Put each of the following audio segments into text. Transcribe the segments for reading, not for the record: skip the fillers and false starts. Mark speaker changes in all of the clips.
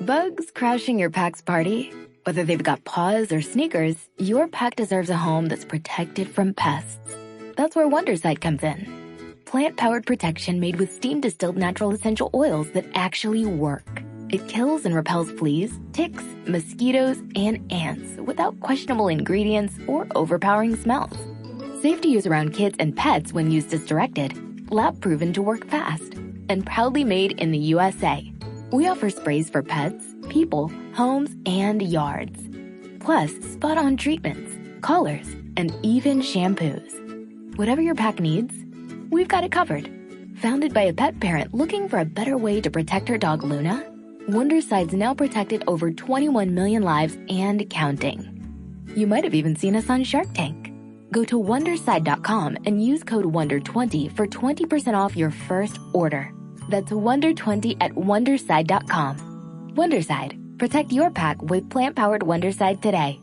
Speaker 1: Bugs crashing your pack's party? Whether they've got paws or sneakers, your pack deserves a home that's protected from pests. That's where Wondercide comes in. Plant-powered protection made with steam-distilled natural essential oils that actually work. It kills and repels fleas, ticks, mosquitoes, and ants without questionable ingredients or overpowering smells. Safe to use around kids and pets when used as directed. Lab-proven to work fast. And proudly made in the USA. We offer sprays for pets, people, homes, and yards. Plus, spot-on treatments, collars, and even shampoos. Whatever your pack needs, we've got it covered. Founded by a pet parent looking for a better way to protect her dog Luna, Wondercide's now protected over 21 million lives and counting. You might have even seen us on Shark Tank. Go to Wondercide.com and use code WONDER20 for 20% off your first order. That's WONDER20 at Wondercide.com. Wondercide. Protect your pack with plant-powered Wondercide today.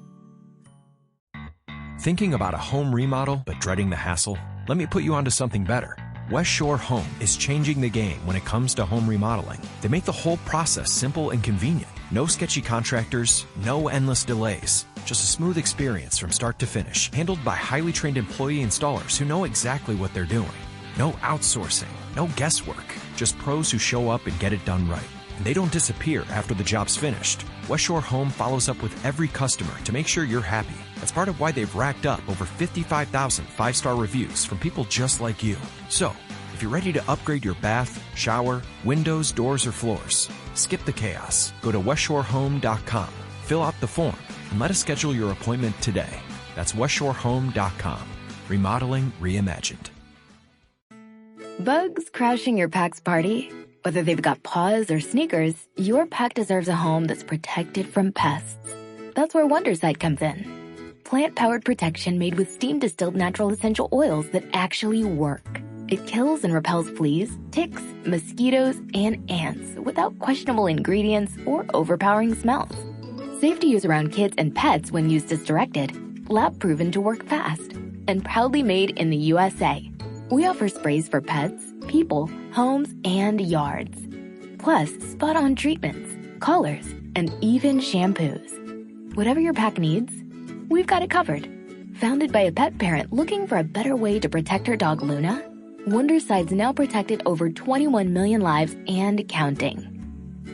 Speaker 2: Thinking about a home remodel but dreading the hassle? Let me put you onto something better. West Shore Home is changing the game when it comes to home remodeling. They make the whole process simple and convenient. No sketchy contractors, no endless delays. Just a smooth experience from start to finish, handled by highly trained employee installers who know exactly what they're doing. No outsourcing, no guesswork, just pros who show up and get it done right. And they don't disappear after the job's finished. West Shore Home follows up with every customer to make sure you're happy. That's part of why they've racked up over 55,000 five-star reviews from people just like you. So, if you're ready to upgrade your bath, shower, windows, doors, or floors, skip the chaos. Go to westshorehome.com, fill out the form, and let us schedule your appointment today. That's westshorehome.com. Remodeling reimagined.
Speaker 1: Bugs crashing your pack's party? Whether they've got paws or sneakers, your pack deserves a home that's protected from pests. That's where Wondercide comes in. Plant-powered protection made with steam-distilled natural essential oils that actually work. It kills and repels fleas, ticks, mosquitoes, and ants without questionable ingredients or overpowering smells. Safe to use around kids and pets when used as directed. Lab-proven to work fast. And proudly made in the USA. We offer sprays for pets, people, homes, and yards. Plus, spot-on treatments, collars, and even shampoos. Whatever your pack needs, we've got it covered. Founded by a pet parent looking for a better way to protect her dog Luna, Wondercide's now protected over 21 million lives and counting.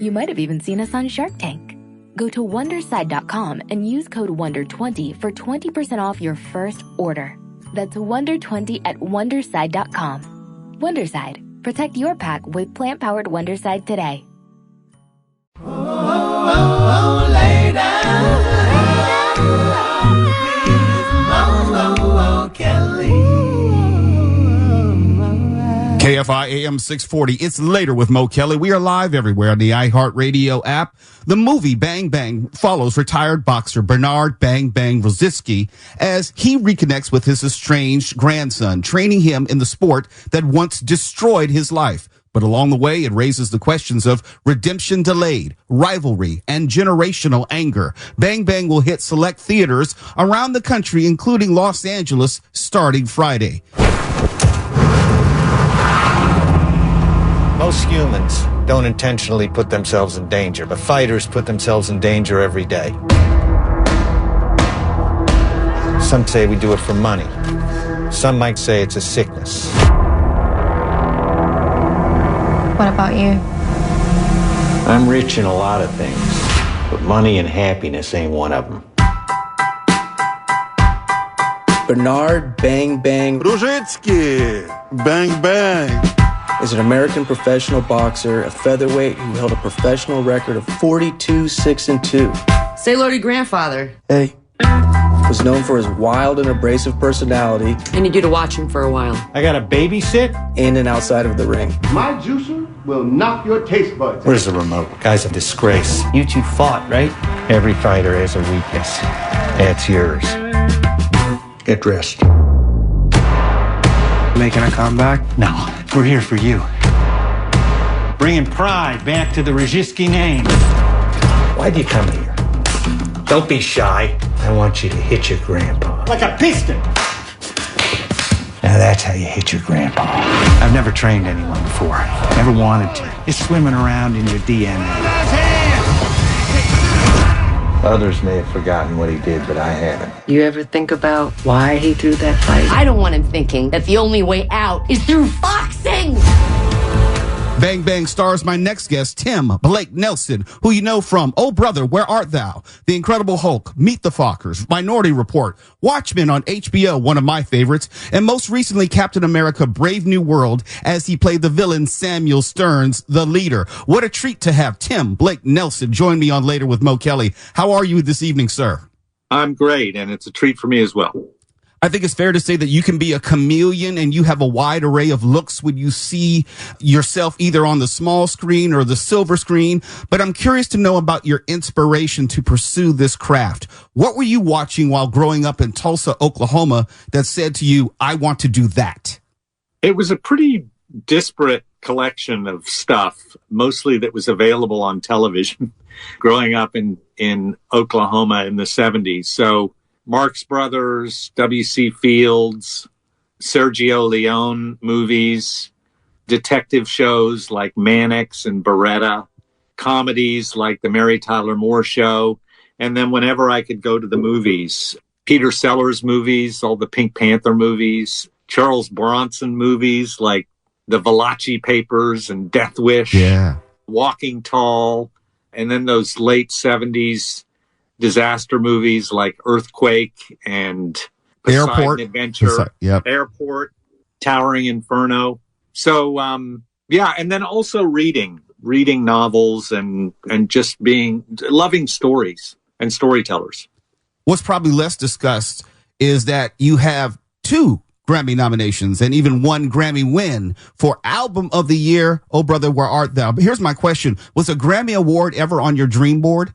Speaker 1: You might have even seen us on Shark Tank. Go to Wondercide.com and use code WONDER20 for 20% off your first order. That's WONDER20 at Wondercide.com. Wondercide. Protect your pack with plant-powered Wondercide today.
Speaker 3: Lay down.
Speaker 4: KFI AM 640. It's later with Mo Kelly. We are live everywhere on the iHeartRadio app. The movie Bang Bang follows retired boxer Bernard Bang Bang Roziski as he reconnects with his estranged grandson, training him in the sport that once destroyed his life. But along the way, it raises the questions of redemption delayed, rivalry, and generational anger. Bang Bang will hit select theaters around the country, including Los Angeles, starting Friday.
Speaker 5: Most humans don't intentionally put themselves in danger, but fighters put themselves in danger every day. Some say we do it for money. Some might say it's a sickness.
Speaker 6: What about you?
Speaker 5: I'm rich in a lot of things, but money and happiness ain't one of them.
Speaker 7: Bernard Bang Bang
Speaker 8: Roziski, Bang Bang,
Speaker 7: is an American professional boxer, a featherweight who held a professional record of 42-6-2.
Speaker 9: Say hello to your grandfather.
Speaker 7: Hey. Was known for his wild and abrasive personality.
Speaker 9: I need you to watch him for a while.
Speaker 5: I gotta babysit?
Speaker 7: In and outside of the ring.
Speaker 8: my juicer will knock your taste buds.
Speaker 5: Where's the remote? Guy's a disgrace.
Speaker 7: You two fought, right?
Speaker 5: Every fighter has a weakness. That's yours. Get dressed.
Speaker 7: Making a comeback?
Speaker 5: No, we're here for you. Bringing pride back to the Roziski name. Why'd you come here? Don't be shy. I want you to hit your grandpa. Like a piston! Now that's how you hit your grandpa. I've never trained anyone before. Never wanted to. It's swimming around in your DNA. Others may have forgotten what he did, but I haven't.
Speaker 9: You ever think about why he threw that fight? I don't want him thinking that the only way out is through boxing!
Speaker 4: Bang Bang stars my next guest, Tim Blake Nelson, who you know from Oh Brother, Where Art Thou?, The Incredible Hulk, Meet the Fockers, Minority Report, Watchmen on HBO, one of my favorites, and most recently Captain America Brave New World, as he played the villain Samuel Stearns, the leader. What a treat to have Tim Blake Nelson join me on Later with Mo Kelly. How are you this evening, sir?
Speaker 10: I'm great, and it's a treat for me as well.
Speaker 4: I think it's fair to say that you can be a chameleon and you have a wide array of looks when you see yourself either on the small screen or the silver screen. But I'm curious to know about your inspiration to pursue this craft. What were you watching while growing up in Tulsa, Oklahoma that said to you, I want to do that?
Speaker 10: It was a pretty disparate collection of stuff, mostly that was available on television growing up in Oklahoma in the 70s. So Marx Brothers, W.C. Fields, Sergio Leone movies, detective shows like Mannix and Beretta, comedies like The Mary Tyler Moore Show, and then whenever I could go to the movies, Peter Sellers movies, all the Pink Panther movies, Charles Bronson movies like The Valachi Papers and Death Wish, Walking Tall, and then those late 70s disaster movies like Earthquake and Poseidon
Speaker 4: Airport
Speaker 10: Adventure, Airport, Towering Inferno. So, and then also reading novels and just loving stories and storytellers.
Speaker 4: What's probably less discussed is that you have 2 Grammy nominations and even 1 Grammy win for Album of the Year, Oh Brother, Where Art Thou? But here's my question. Was a Grammy Award ever on your dream board?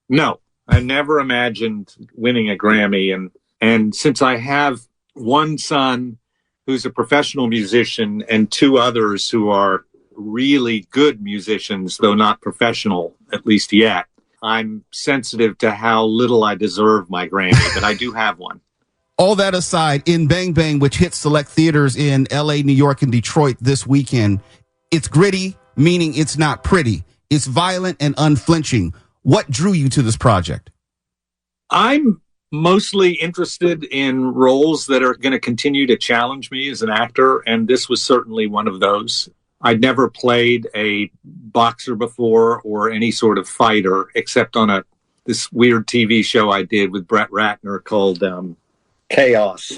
Speaker 10: No. I never imagined winning a Grammy. And since I have one son who's a professional musician and 2 others who are really good musicians, though not professional, at least yet, I'm sensitive to how little I deserve my Grammy, but I do have one.
Speaker 4: All that aside, in Bang Bang, which hits select theaters in L.A., New York, and Detroit this weekend, it's gritty, meaning it's not pretty. It's violent and unflinching. What drew you to this project?
Speaker 10: I'm mostly interested in roles that are going to continue to challenge me as an actor, and this was certainly one of those. I'd never played a boxer before or any sort of fighter, except on this weird TV show I did with Brett Ratner called Chaos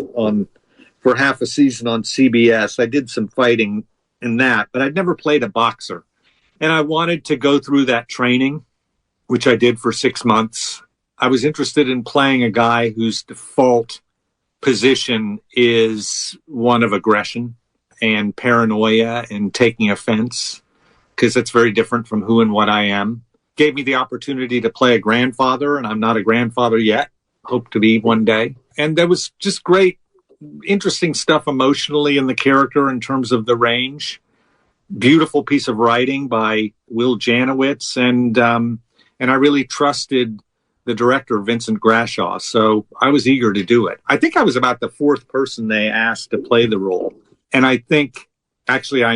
Speaker 10: for half a season on CBS. I did some fighting in that, but I'd never played a boxer. And I wanted to go through that training, which I did for 6 months. I was interested in playing a guy whose default position is one of aggression and paranoia and taking offense, because it's very different from who and what I am. Gave me the opportunity to play a grandfather, and I'm not a grandfather yet. Hope to be one day. And there was just great, interesting stuff emotionally in the character in terms of the range. Beautiful piece of writing by Will Janowitz, and I really trusted the director, Vincent Grashaw, so I was eager to do it. I think I was about the 4th person they asked to play the role, and I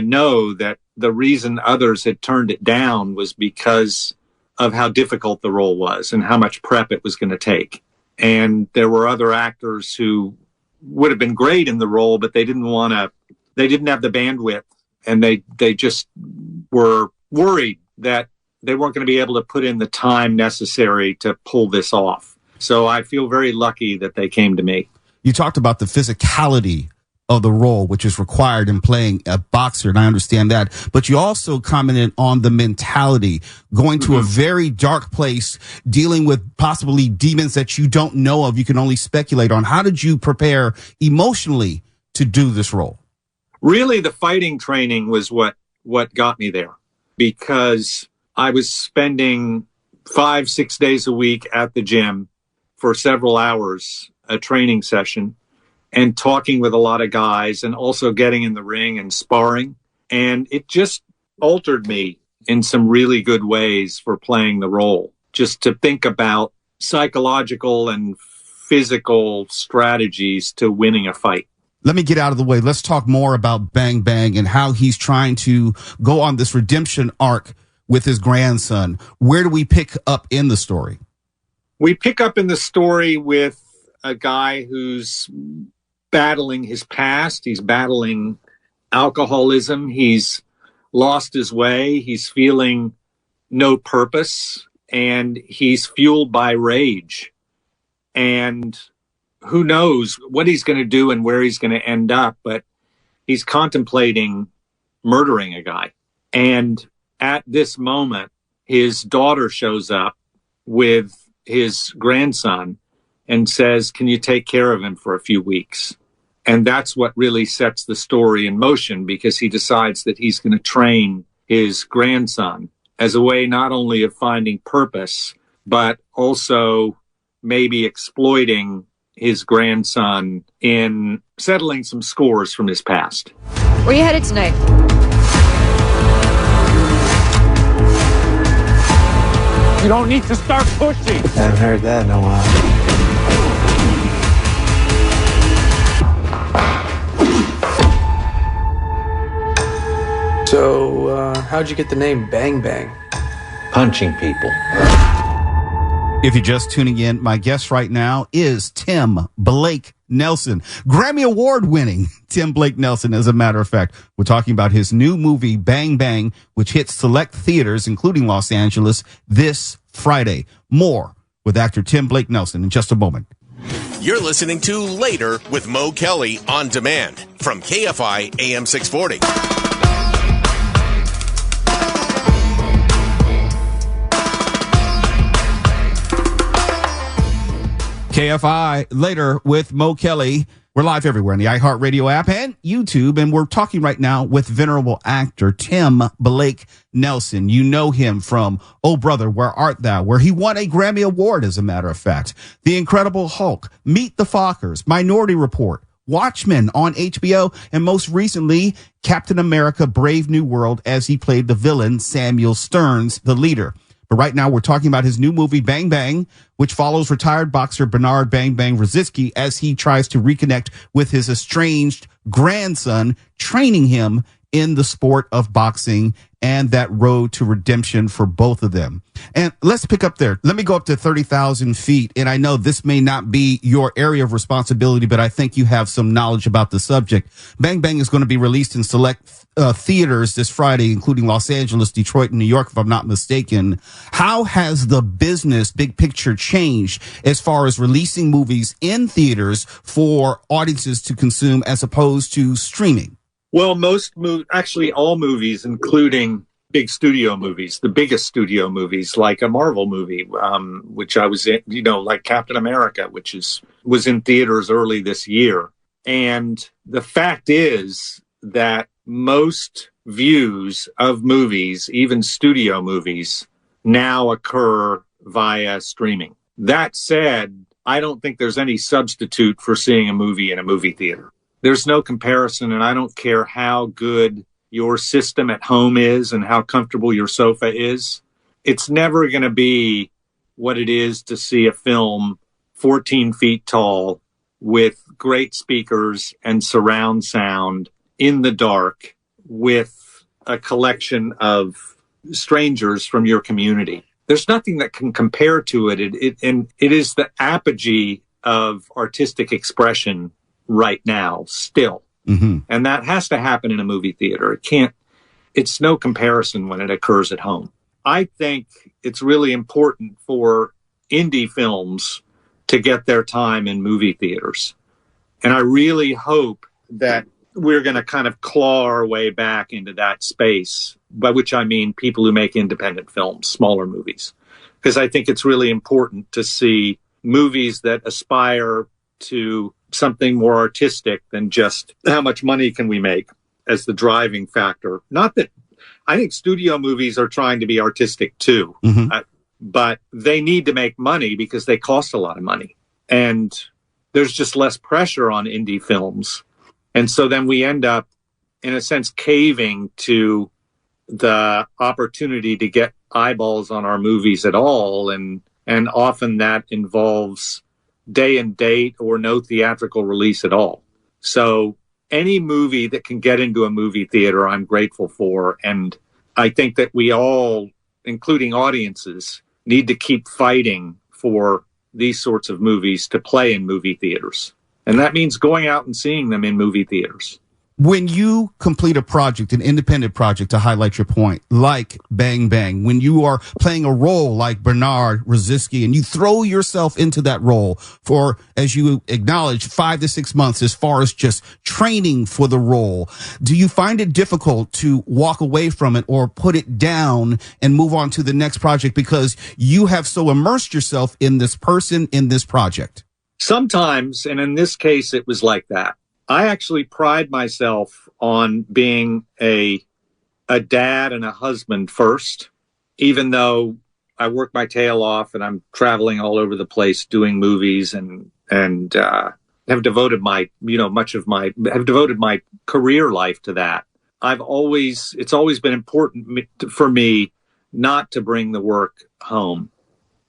Speaker 10: know that the reason others had turned it down was because of how difficult the role was and how much prep it was going to take. And there were other actors who would have been great in the role, but they didn't have the bandwidth, and they just were worried that they weren't going to be able to put in the time necessary to pull this off. So I feel very lucky that they came to me.
Speaker 4: You talked about the physicality of the role, which is required in playing a boxer, and I understand that. But you also commented on the mentality, going to a very dark place, dealing with possibly demons that you don't know of, you can only speculate on. How did you prepare emotionally to do this role?
Speaker 10: Really, the fighting training was what got me there, because I was spending 5-6 days a week at the gym for several hours, a training session, and talking with a lot of guys, and also getting in the ring and sparring. And it just altered me in some really good ways for playing the role, just to think about psychological and physical strategies to winning a fight.
Speaker 4: Let me get out of the way. Let's talk more about Bang Bang and how he's trying to go on this redemption arc with his grandson. Where do we pick up in the story?
Speaker 10: We pick up in the story with a guy who's battling his past. He's battling alcoholism. He's lost his way. He's feeling no purpose, and he's fueled by rage. And who knows what he's going to do and where he's going to end up, but he's contemplating murdering a guy. And at this moment, his daughter shows up with his grandson and says, "Can you take care of him for a few weeks?" And that's what really sets the story in motion, because he decides that he's going to train his grandson as a way not only of finding purpose, but also maybe exploiting his grandson in settling some scores from his past.
Speaker 11: Where are you headed tonight?
Speaker 5: You don't need to start pushing.
Speaker 7: I haven't heard that in a while. So, how'd you get the name Bang Bang?
Speaker 5: Punching people.
Speaker 4: If you're just tuning in, my guest right now is Tim Blake Nelson, Grammy Award winning Tim Blake Nelson. As a matter of fact, we're talking about his new movie, Bang Bang, which hits select theaters, including Los Angeles, this Friday. More with actor Tim Blake Nelson in just a moment.
Speaker 12: You're listening to Later with Mo Kelly on demand from KFI AM 640.
Speaker 4: KFI Later with Mo Kelly. We're live everywhere on the iHeartRadio app and YouTube, and we're talking right now with venerable actor Tim Blake Nelson. You know him from Oh Brother, Where Art Thou?, where he won a Grammy Award, as a matter of fact. The Incredible Hulk, Meet the Fockers, Minority Report, Watchmen on HBO, and most recently, Captain America Brave New World, as he played the villain Samuel Stearns, the leader. But right now, we're talking about his new movie, Bang Bang, which follows retired boxer Bernard Bang Bang Rosicky as he tries to reconnect with his estranged grandson, training him in the sport of boxing and that road to redemption for both of them. And let's pick up there. Let me go up to 30,000 feet. And I know this may not be your area of responsibility, but I think you have some knowledge about the subject. Bang Bang is going to be released in select theaters this Friday, including Los Angeles, Detroit, and New York, if I'm not mistaken. How has the business big picture changed as far as releasing movies in theaters for audiences to consume as opposed to streaming?
Speaker 10: Well, actually all movies, including big studio movies, the biggest studio movies, like a Marvel movie, which I was in, like Captain America, which was in theaters early this year. And the fact is that most views of movies, even studio movies, now occur via streaming. That said, I don't think there's any substitute for seeing a movie in a movie theater. There's no comparison, and I don't care how good your system at home is and how comfortable your sofa is. It's never going to be what it is to see a film 14 feet tall with great speakers and surround sound in the dark with a collection of strangers from your community. There's nothing that can compare to it. It is the apogee of artistic expression right now, still. Mm-hmm. And that has to happen in a movie theater. It's no comparison when it occurs at home. I think it's really important for indie films to get their time in movie theaters. And I really hope that we're going to kind of claw our way back into that space, by which I mean people who make independent films, smaller movies. Because I think it's really important to see movies that aspire to something more artistic than just how much money can we make as the driving factor. Not that I think studio movies are trying to be artistic too, but they need to make money because they cost a lot of money. And there's just less pressure on indie films. And so then we end up, in a sense, caving to the opportunity to get eyeballs on our movies at all. And often that involves day and date or no theatrical release at all. So any movie that can get into a movie theater, I'm grateful for. And I think that we all, including audiences, need to keep fighting for these sorts of movies to play in movie theaters. And that means going out and seeing them in movie theaters.
Speaker 4: When you complete a project, an independent project, to highlight your point, like Bang Bang, when you are playing a role like Bernard Rosicky and you throw yourself into that role for, as you acknowledge, 5 to 6 months as far as just training for the role, do you find it difficult to walk away from it or put it down and move on to the next project because you have so immersed yourself in this person, in this project?
Speaker 10: Sometimes, and in this case, it was like that. I actually pride myself on being a dad and a husband first, even though I work my tail off and I'm traveling all over the place doing movies and have devoted my career life to that. It's always been important for me not to bring the work home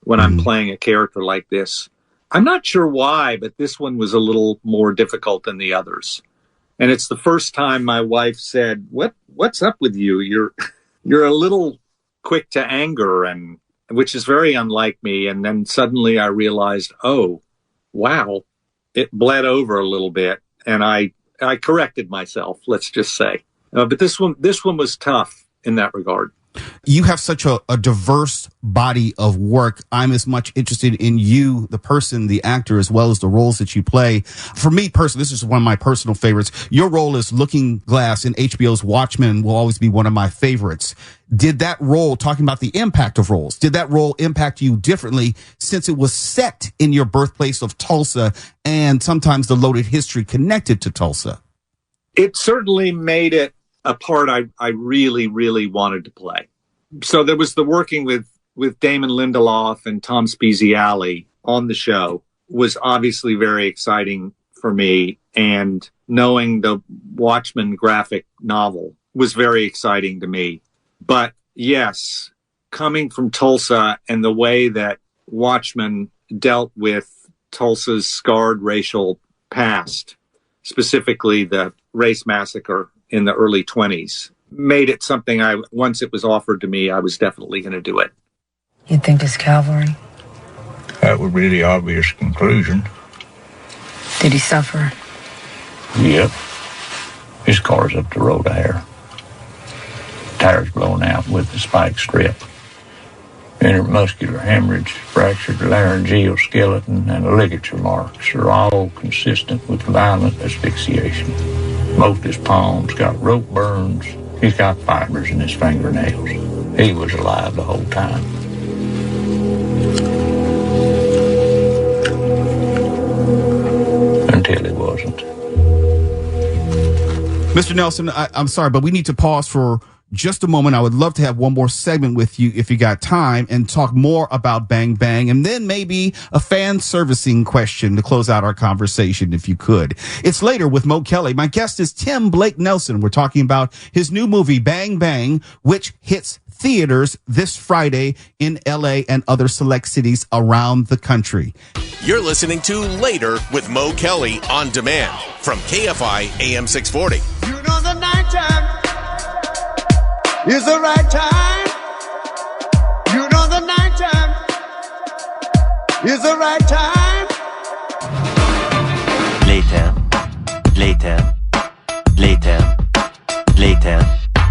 Speaker 10: when I'm playing a character like this. I'm not sure why, but this one was a little more difficult than the others. And it's the first time my wife said, what's up with you? You're a little quick to anger, and which is very unlike me. And then suddenly I realized, oh, wow, it bled over a little bit. And I corrected myself, let's just say. But this one was tough in that regard.
Speaker 4: You have such a diverse body of work. I'm as much interested in you, the person, the actor, as well as the roles that you play. For me personally, this is one of my personal favorites. Your role as Looking Glass in HBO's Watchmen will always be one of my favorites. Did that role, talking about the impact of roles, did that role impact you differently since it was set in your birthplace of Tulsa and sometimes the loaded history connected to Tulsa?
Speaker 10: It certainly made it a part I really, really wanted to play. So there was the working with Damon Lindelof and Tom Spezialy on the show was obviously very exciting for me. And knowing the Watchmen graphic novel was very exciting to me. But yes, coming from Tulsa and the way that Watchmen dealt with Tulsa's scarred racial past, specifically the race massacre in the early 1920s, made it something once it was offered to me, I was definitely going to do it.
Speaker 11: You think it's cavalry?
Speaker 13: That would be the obvious conclusion.
Speaker 11: Did he suffer?
Speaker 13: Yep. His car's up the road a hair. Tires blown out with the spike strip. Intermuscular hemorrhage, fractured laryngeal skeleton, and ligature marks are all consistent with violent asphyxiation. Both his palms got rope burns. He's got fibers in his fingernails. He was alive the whole time. Until he wasn't.
Speaker 4: Mr. Nelson, I'm sorry, but we need to pause for just a moment. I would love to have one more segment with you if you got time and talk more about Bang Bang, and then maybe a fan servicing question to close out our conversation if you could. It's Later with Mo Kelly. My guest is Tim Blake Nelson. We're talking about his new movie Bang Bang, which hits theaters this Friday in LA and other select cities around the country.
Speaker 12: You're listening to Later with Mo Kelly on demand from KFI AM 640.
Speaker 3: You know the nighttime is the right time. You know the nighttime is the right time.
Speaker 4: Later.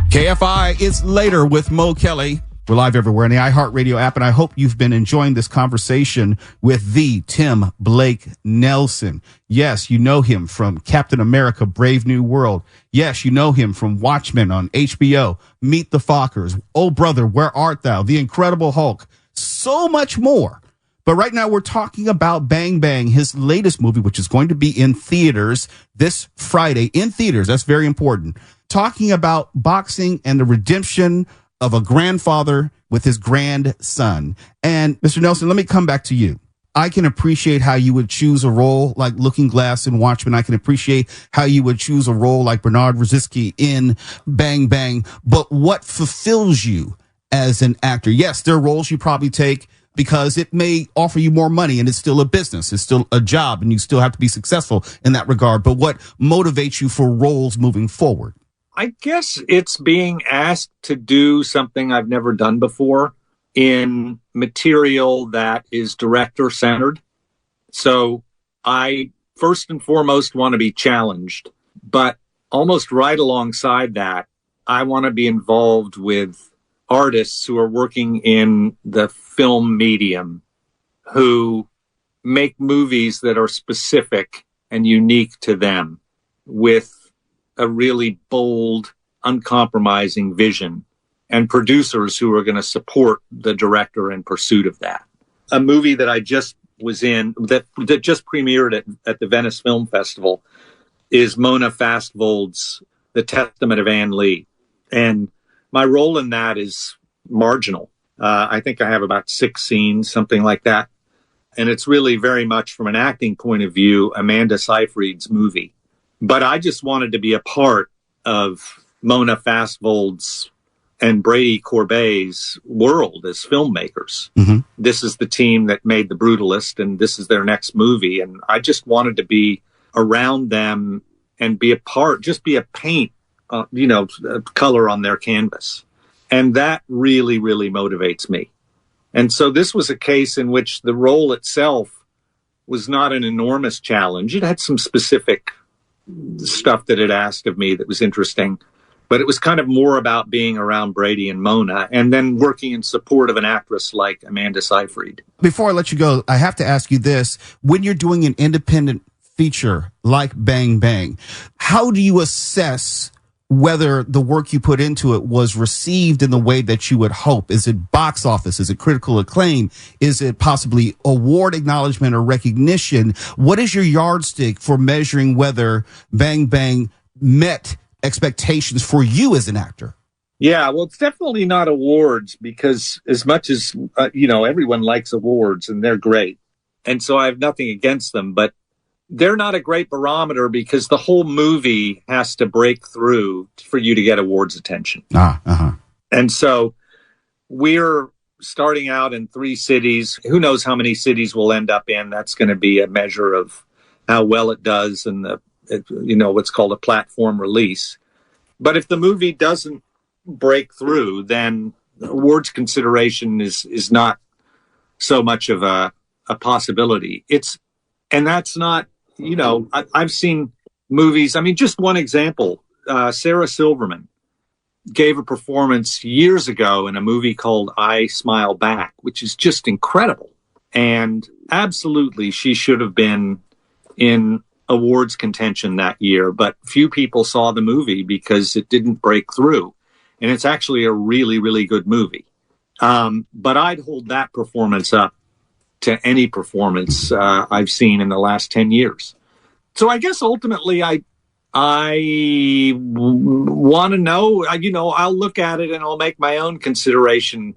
Speaker 4: KFI, it's Later with Mo Kelly. We're live everywhere in the iHeartRadio app, and I hope you've been enjoying this conversation with the Tim Blake Nelson. Yes, you know him from Captain America, Brave New World. Yes, you know him from Watchmen on HBO, Meet the Fockers, Oh Brother, Where Art Thou, The Incredible Hulk, so much more. But right now we're talking about Bang Bang, his latest movie, which is going to be in theaters this Friday. In theaters, that's very important. Talking about boxing and the redemption of a grandfather with his grandson. And Mr. Nelson, let me come back to you. I can appreciate how you would choose a role like Looking Glass in Watchmen. I can appreciate how you would choose a role like Bernard Rosicky in Bang Bang. But what fulfills you as an actor? Yes, there are roles you probably take because it may offer you more money and it's still a business. It's still a job and you still have to be successful in that regard. But what motivates you for roles moving forward?
Speaker 10: I guess it's being asked to do something I've never done before in material that is director-centered. So I first and foremost want to be challenged, but almost right alongside that, I want to be involved with artists who are working in the film medium, who make movies that are specific and unique to them with a really bold, uncompromising vision, and producers who are going to support the director in pursuit of that. A movie that I just was in, that just premiered at the Venice Film Festival, is Mona Fastvold's The Testament of Ann Lee. And my role in that is marginal. I think I have about 6 scenes, something like that. And it's really very much, from an acting point of view, Amanda Seyfried's movie. But I just wanted to be a part of Mona Fastvold's and Brady Corbet's world as filmmakers. Mm-hmm. This is the team that made The Brutalist, and this is their next movie. And I just wanted to be around them and be a part, just be a paint, color on their canvas. And that really, really motivates me. And so this was a case in which the role itself was not an enormous challenge. It had some specific stuff that it asked of me that was interesting, but it was kind of more about being around Brady and Mona and then working in support of an actress like Amanda Seyfried.
Speaker 4: Before I let you go, I have to ask you this. When you're doing an independent feature like Bang Bang, how do you assess whether the work you put into it was received in the way that you would hope? Is it box office? Is it critical acclaim? Is it possibly award acknowledgement or recognition? What is your yardstick for measuring whether Bang Bang met expectations for you as an actor?
Speaker 10: Yeah, well, it's definitely not awards, because as much as, everyone likes awards and they're great. And so I have nothing against them, but they're not a great barometer, because the whole movie has to break through for you to get awards attention. And so we're starting out in 3 cities. Who knows how many cities we'll end up in? That's going to be a measure of how well it does in what's called a platform release. But if the movie doesn't break through, then awards consideration is not so much of a possibility. And that's not, I've seen movies. I mean, just one example, Sarah Silverman gave a performance years ago in a movie called I Smile Back, which is just incredible. And absolutely, she should have been in awards contention that year, but few people saw the movie because it didn't break through. And it's actually a really, really good movie. But I'd hold that performance up to any performance I've seen in the last 10 years. So I guess ultimately I want to know, I'll look at it and I'll make my own consideration.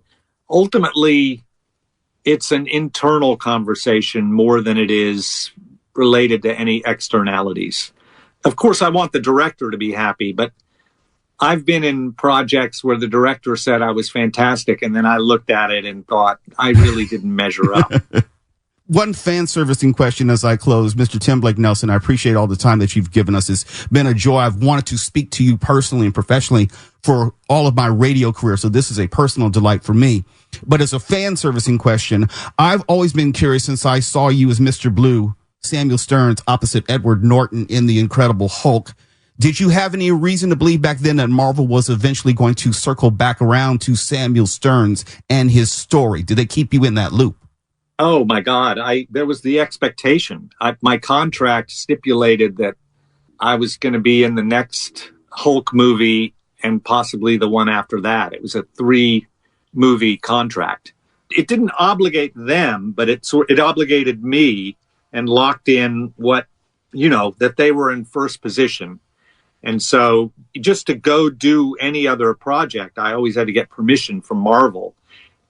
Speaker 10: Ultimately, it's an internal conversation more than it is related to any externalities. Of course, I want the director to be happy, but I've been in projects where the director said I was fantastic, and then I looked at it and thought I really didn't measure up.
Speaker 4: One fan servicing question as I close. Mr. Tim Blake Nelson, I appreciate all the time that you've given us. It's been a joy. I've wanted to speak to you personally and professionally for all of my radio career, so this is a personal delight for me. But as a fan servicing question, I've always been curious since I saw you as Mr. Blue, Samuel Stearns, opposite Edward Norton in The Incredible Hulk. Did you have any reason to believe back then that Marvel was eventually going to circle back around to Samuel Stearns and his story? Did they keep you in that loop?
Speaker 10: Oh, my God. There was the expectation. My contract stipulated that I was going to be in the next Hulk movie and possibly the one after that. It was a 3-movie contract. It didn't obligate them, but it obligated me and locked in that they were in first position. And so just to go do any other project, I always had to get permission from Marvel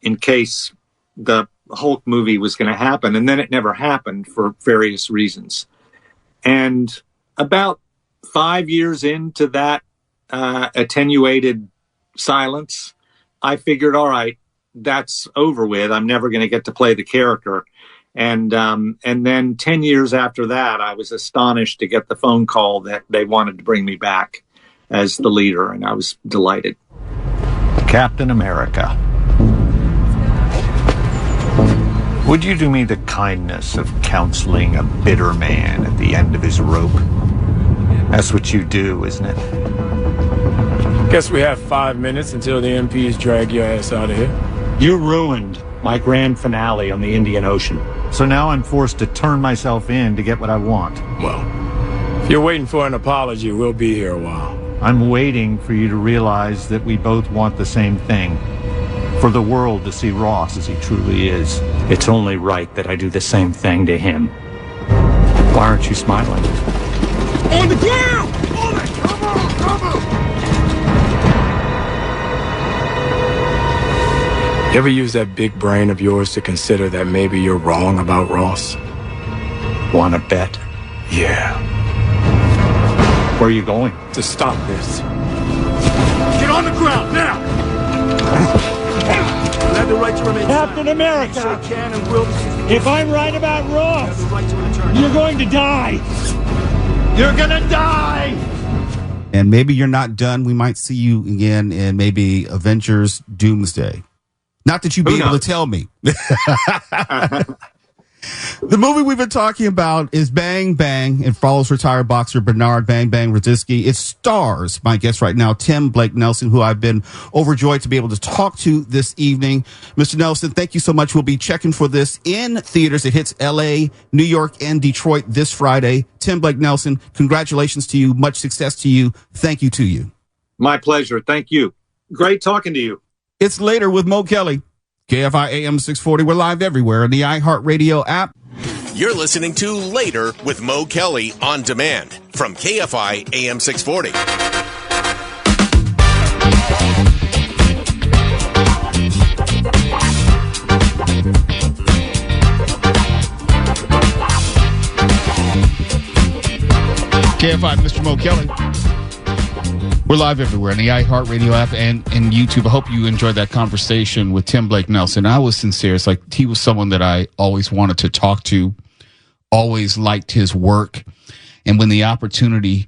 Speaker 10: in case the Hulk movie was going to happen. And then it never happened for various reasons. And about 5 years into that attenuated silence, I figured, all right, that's over with. I'm never going to get to play the character. And then 10 years after that, I was astonished to get the phone call that they wanted to bring me back as the leader, and I was delighted.
Speaker 5: Captain America.
Speaker 10: Would you do me the kindness of counseling a bitter man at the end of his rope? That's what you do, isn't it?
Speaker 14: Guess we have 5 minutes until the MPs drag your ass out of here.
Speaker 10: You ruined my grand finale on the Indian Ocean. So now I'm forced to turn myself in to get what I want.
Speaker 14: Well, if you're waiting for an apology, we'll be here a while.
Speaker 10: I'm waiting for you to realize that we both want the same thing. For the world to see Ross as he truly is. It's only right that I do the same thing to him. Why aren't you smiling?
Speaker 3: On the ground! On it! Come on! Come on!
Speaker 14: You ever use that big brain of yours to consider that maybe you're wrong about Ross?
Speaker 10: Wanna bet?
Speaker 14: Yeah.
Speaker 10: Where are you going?
Speaker 14: To stop this.
Speaker 3: Get on the ground, now!
Speaker 14: You have the right to remain
Speaker 10: Captain America!
Speaker 14: silent. You can and will.
Speaker 10: If I'm right about Ross,
Speaker 14: You have the right to an attorney.
Speaker 10: you're going to die! You're gonna die!
Speaker 4: And maybe you're not done. We might see you again in maybe Avengers Doomsday. Not that you'd be able to tell me. The movie we've been talking about is Bang Bang. It follows retired boxer Bernard Bang Bang Rosicky. It stars my guest right now, Tim Blake Nelson, who I've been overjoyed to be able to talk to this evening. Mr. Nelson, thank you so much. We'll be checking for this in theaters. It hits L.A., New York, and Detroit this Friday. Tim Blake Nelson, congratulations to you. Much success to you. Thank you to you.
Speaker 10: My pleasure. Thank you. Great talking to you.
Speaker 4: It's Later with Mo Kelly. KFI AM 640. We're live everywhere on the iHeartRadio app.
Speaker 12: You're listening to Later with Mo Kelly on demand from KFI AM 640.
Speaker 4: KFI, Mr. Mo Kelly. We're live everywhere on the iHeartRadio app and YouTube. I hope you enjoyed that conversation with Tim Blake Nelson. I was sincere. It's like he was someone that I always wanted to talk to, always liked his work. And when the opportunity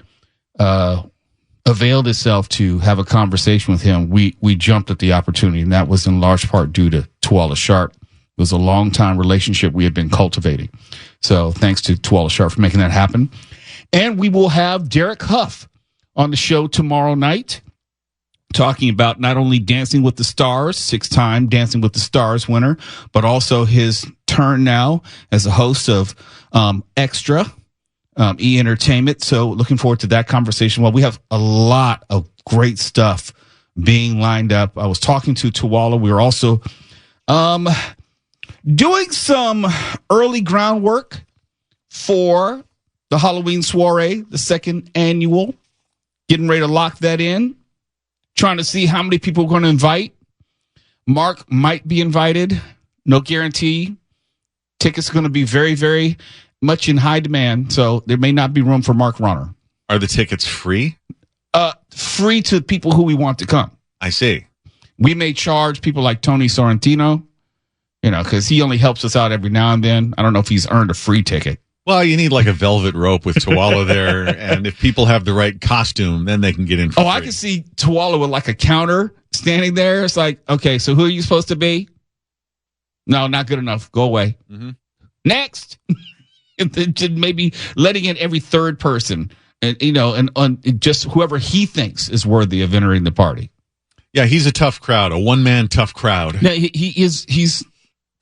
Speaker 4: availed itself to have a conversation with him, we jumped at the opportunity. And that was in large part due to Tuwala Sharp. It was a long-time relationship we had been cultivating. So thanks to Tuwala Sharp for making that happen. And we will have Derek Huff on the show tomorrow night, talking about not only Dancing with the Stars, 6-time Dancing with the Stars winner, but also his turn now as a host of Extra, E! Entertainment. So looking forward to that conversation. Well, we have a lot of great stuff being lined up. I was talking to Tuwala. We were also doing some early groundwork for the Halloween soiree, the second annual. Getting ready to lock that in. Trying to see how many people we're going to invite. Mark might be invited. No guarantee. Tickets are going to be very, very much in high demand. So there may not be room for Mark Runner.
Speaker 15: Are the tickets free?
Speaker 4: Free to people who we want to come.
Speaker 15: I see.
Speaker 4: We may charge people like Tony Sorrentino, because he only helps us out every now and then. I don't know if he's earned a free ticket.
Speaker 15: Well, you need like a velvet rope with Tuwala there, and if people have the right costume, then they can get in for free.
Speaker 4: I can see Tuwala with like a counter standing there. It's like, okay, so who are you supposed to be? No, not good enough. Go away. Mm-hmm. Next. And then maybe letting in every third person, and just whoever he thinks is worthy of entering the party.
Speaker 15: Yeah, he's a tough crowd, a one-man tough crowd.
Speaker 4: Yeah, he's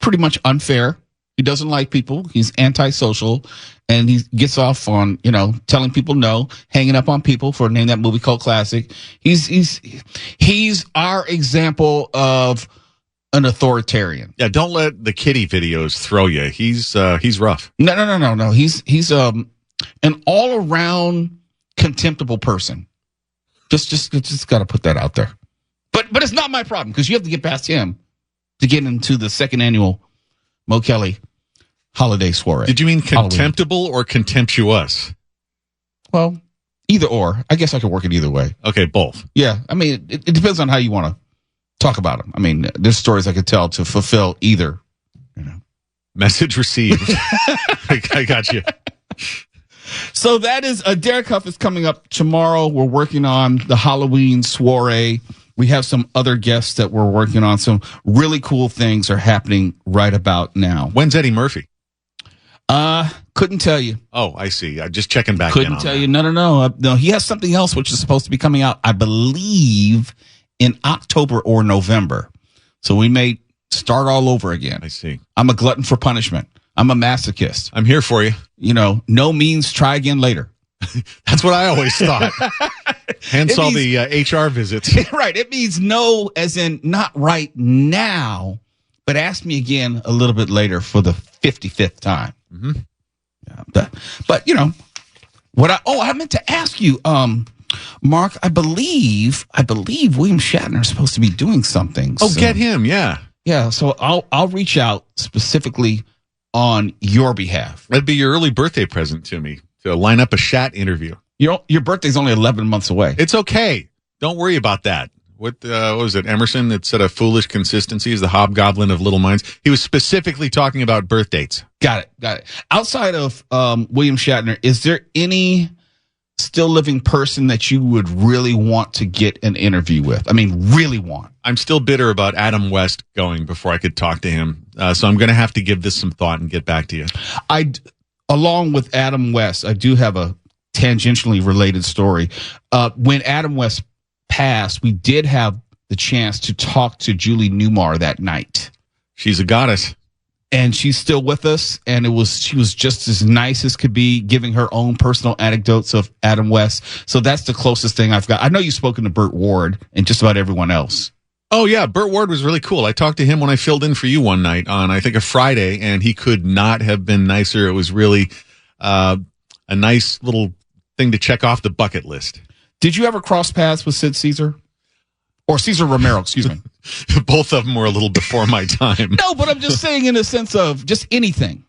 Speaker 4: pretty much unfair. He doesn't like people. He's antisocial, and he gets off on, telling people no, hanging up on people for a Name That Movie cult classic. He's our example of an authoritarian.
Speaker 15: Yeah, don't let the kitty videos throw you. He's rough.
Speaker 4: No. He's an all around contemptible person. Just got to put that out there. But it's not my problem, because you have to get past him to get into the second annual Mo Kelly holiday soiree.
Speaker 15: Did you mean contemptible Halloween or contemptuous?
Speaker 4: Well, either or. I guess I could work it either way.
Speaker 15: Okay, both.
Speaker 4: Yeah, I mean, it depends on how you want to talk about them. I mean, there's stories I could tell to fulfill either.
Speaker 15: Message received. I got you.
Speaker 4: So that is Derek Huff is coming up tomorrow. We're working on the Halloween soiree. We have some other guests that we're working on. Some really cool things are happening right about now.
Speaker 15: When's Eddie Murphy?
Speaker 4: Couldn't tell you.
Speaker 15: Oh, I see. I'm just checking back.
Speaker 4: Couldn't tell you. No. He has something else which is supposed to be coming out, I believe, in October or November. So we may start all over again.
Speaker 15: I see.
Speaker 4: I'm a glutton for punishment. I'm a masochist.
Speaker 15: I'm here for you.
Speaker 4: No means try again later.
Speaker 15: That's what I always thought. Hence all the HR visits.
Speaker 4: Right. It means no, as in not right now, but ask me again a little bit later for the 55th time.
Speaker 15: Mm-hmm.
Speaker 4: Yeah, but I meant to ask you, Mark, I believe William Shatner is supposed to be doing something.
Speaker 15: Oh, get him. Yeah.
Speaker 4: Yeah. So I'll reach out specifically on your behalf.
Speaker 15: That'd be your early birthday present to me, to line up a Shat interview.
Speaker 4: Your birthday's only 11 months away.
Speaker 15: It's okay. Don't worry about that. What was it? Emerson that said a foolish consistency is the hobgoblin of little minds. He was specifically talking about birth dates.
Speaker 4: Got it. Outside of William Shatner, is there any still living person that you would really want to get an interview with? I mean, really want.
Speaker 15: I'm still bitter about Adam West going before I could talk to him. So I'm going to have to give this some thought and get back to you.
Speaker 4: Along with Adam West, I do have a tangentially related story. When Adam West passed, we did have the chance to talk to Julie Newmar that night.
Speaker 15: She's a goddess.
Speaker 4: And she's still with us, and she was just as nice as could be, giving her own personal anecdotes of Adam West. So that's the closest thing I've got. I know you've spoken to Burt Ward and just about everyone else.
Speaker 15: Oh, yeah. Burt Ward was really cool. I talked to him when I filled in for you one night on, I think, a Friday, and he could not have been nicer. It was really a nice little thing to check off the bucket list.
Speaker 4: Did you ever cross paths with Sid Caesar? Or Cesar Romero, excuse me.
Speaker 15: Both of them were a little before my time.
Speaker 4: No, but I'm just saying in the sense of just anything.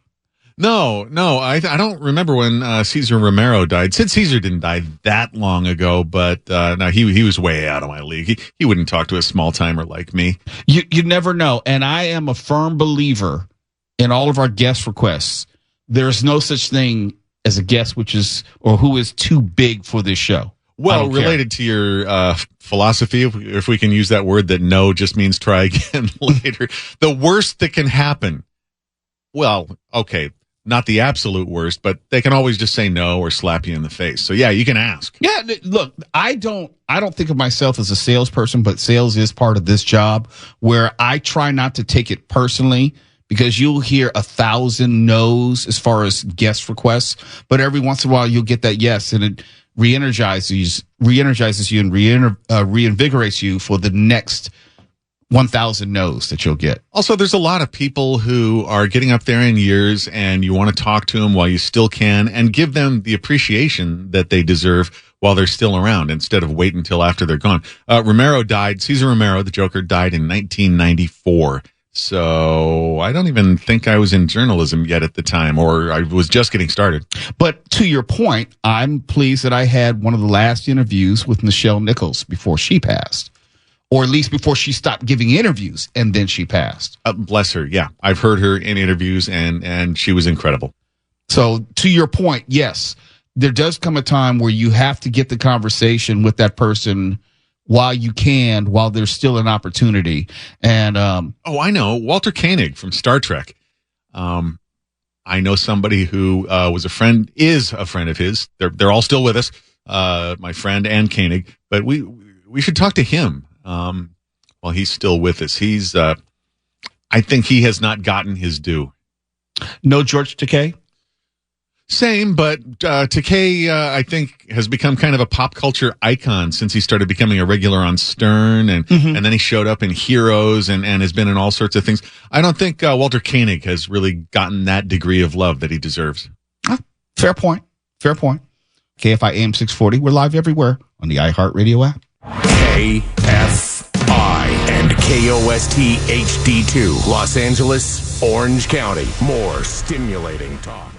Speaker 15: No, I don't remember when Cesar Romero died. Sid Caesar didn't die that long ago, but no, he was way out of my league. He wouldn't talk to a small timer like me.
Speaker 4: You never know, and I am a firm believer in all of our guest requests. There's no such thing as a guest who is too big for this show.
Speaker 15: Well, related to your philosophy, if we can use that word, that no just means try again later. The worst that can happen, well, okay, not the absolute worst, but they can always just say no or slap you in the face. So yeah, you can ask.
Speaker 4: Yeah, look, I don't think of myself as a salesperson, but sales is part of this job, where I try not to take it personally, because you'll hear 1,000 no's as far as guest requests, but every once in a while you'll get that yes, and it re-energizes you and reinvigorates you for the next 1,000 no's that you'll get.
Speaker 15: Also, there's a lot of people who are getting up there in years, and you want to talk to them while you still can and give them the appreciation that they deserve while they're still around, instead of waiting until after they're gone. Cesar Romero, the Joker, died in 1994. So I don't even think I was in journalism yet at the time, or I was just getting started.
Speaker 4: But to your point, I'm pleased that I had one of the last interviews with Nichelle Nichols before she passed, or at least before she stopped giving interviews and then she passed.
Speaker 15: Bless her. Yeah, I've heard her in interviews, and she was incredible.
Speaker 4: So to your point, yes, there does come a time where you have to get the conversation with that person while there's still an opportunity. And
Speaker 15: I know Walter Koenig from Star Trek. I know somebody who is a friend of his. They're all still with us, my friend and Koenig. But we should talk to him while he's still with us. He's I think he has not gotten his due.
Speaker 4: No George Takei?
Speaker 15: Same, but Takei, I think, has become kind of a pop culture icon since he started becoming a regular on Stern, and then he showed up in Heroes and has been in all sorts of things. I don't think Walter Koenig has really gotten that degree of love that he deserves.
Speaker 4: Fair point. KFI AM 640, we're live everywhere on the iHeartRadio app.
Speaker 12: KFI and KOST HD2, Los Angeles, Orange County. More stimulating talk.